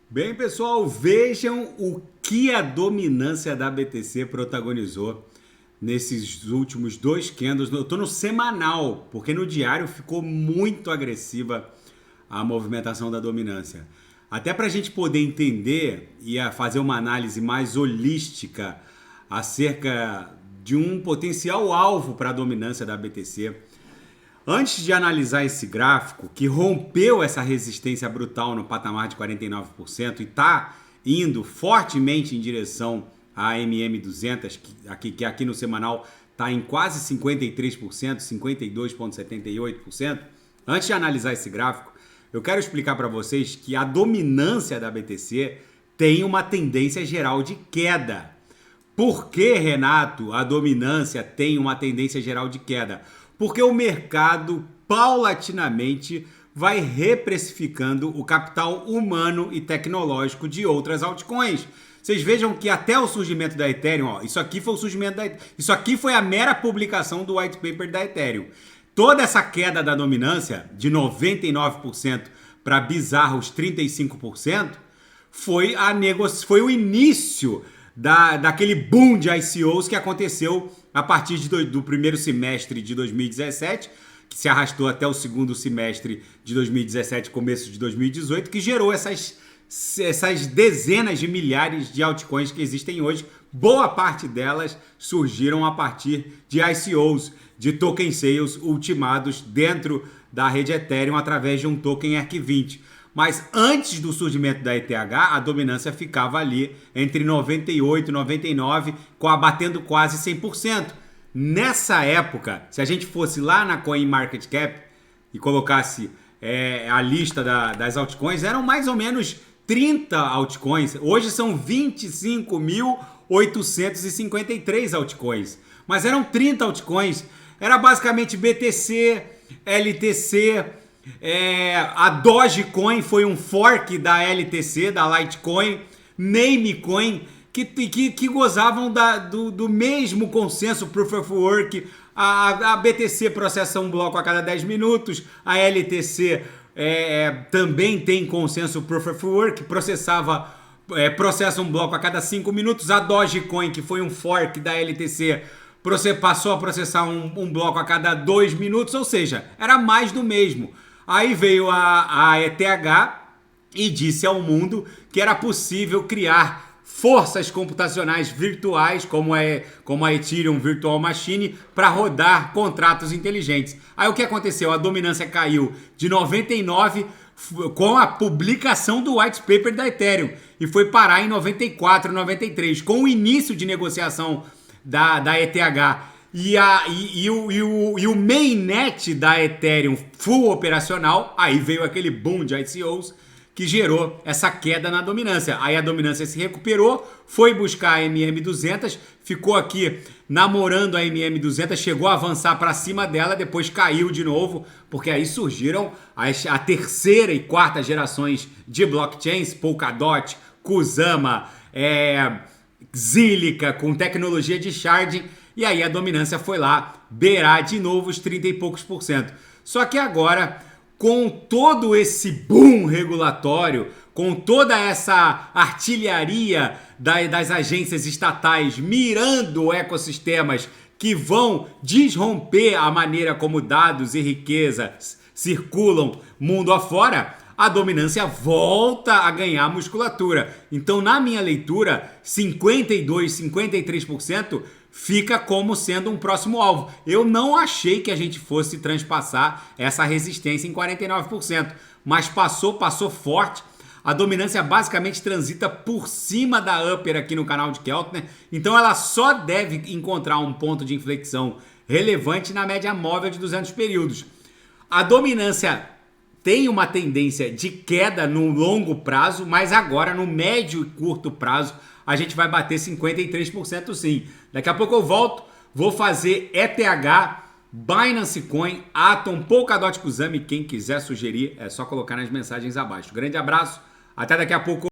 Bem, pessoal, vejam o que a dominância da BTC protagonizou nesses últimos dois candles. Eu estou no semanal, porque no diário ficou muito agressiva a movimentação da dominância. Até para a gente poder entender e fazer uma análise mais holística acerca de um potencial alvo para a dominância da BTC. Antes de analisar esse gráfico, que rompeu essa resistência brutal no patamar de 49% e está indo fortemente em direção à MM200, que aqui no semanal está em quase 53%, 52,78%. Antes de analisar esse gráfico, eu quero explicar para vocês que a dominância da BTC tem uma tendência geral de queda. Por que, Renato, a dominância tem uma tendência geral de queda? Porque o mercado paulatinamente vai reprecificando o capital humano e tecnológico de outras altcoins. Vocês vejam que até o surgimento da Ethereum, ó, isso aqui foi o surgimento da isso aqui foi a mera publicação do white paper da Ethereum. Toda essa queda da dominância de 99% para bizarros 35% foi o início daquele boom de ICOs que aconteceu a partir do primeiro semestre de 2017, que se arrastou até o segundo semestre de 2017, começo de 2018, que gerou essas dezenas de milhares de altcoins que existem hoje. Boa parte delas surgiram a partir de ICOs, de token sales ultimados dentro da rede Ethereum através de um token ERC20. Mas antes do surgimento da ETH, a dominância ficava ali entre 98% e 99%, batendo quase 100%. Nessa época, se a gente fosse lá na CoinMarketCap e colocasse a lista das altcoins, eram mais ou menos 30 altcoins. Hoje são 25.853 altcoins. Mas eram 30 altcoins. Era basicamente BTC, LTC... a Dogecoin foi um fork da LTC, da Litecoin, Namecoin, que gozavam do mesmo consenso Proof of Work. A BTC processa um bloco a cada 10 minutos, a LTC também tem consenso Proof of Work, processa um bloco a cada 5 minutos. A Dogecoin, que foi um fork da LTC, passou a processar um bloco a cada 2 minutos, ou seja, era mais do mesmo. Aí veio a ETH e disse ao mundo que era possível criar forças computacionais virtuais, como a Ethereum Virtual Machine, para rodar contratos inteligentes. Aí o que aconteceu? A dominância caiu de 99% com a publicação do white paper da Ethereum e foi parar em 94%, 93%, com o início de negociação da ETH. E o mainnet da Ethereum full operacional, aí veio aquele boom de ICOs que gerou essa queda na dominância. Aí a dominância se recuperou, foi buscar a MM200, ficou aqui namorando a MM200, chegou a avançar para cima dela, depois caiu de novo, porque aí surgiram a terceira e quarta gerações de blockchains, Polkadot, Kusama, Zilliqa, com tecnologia de sharding. E aí a dominância foi lá beirar de novo os 30 e poucos por cento. Só que agora, com todo esse boom regulatório, com toda essa artilharia das agências estatais mirando ecossistemas que vão desromper a maneira como dados e riquezas circulam mundo afora, a dominância volta a ganhar musculatura. Então, na minha leitura, 52%, 53% fica como sendo um próximo alvo. Eu não achei que a gente fosse transpassar essa resistência em 49%, mas passou forte. A dominância basicamente transita por cima da upper aqui no canal de Keltner, então ela só deve encontrar um ponto de inflexão relevante na média móvel de 200 períodos. A dominância tem uma tendência de queda no longo prazo, mas agora no médio e curto prazo a gente vai bater 53% sim. Daqui a pouco eu volto, vou fazer ETH, Binance Coin, Atom, Polkadot, Kusama, e quem quiser sugerir é só colocar nas mensagens abaixo. Grande abraço, até daqui a pouco.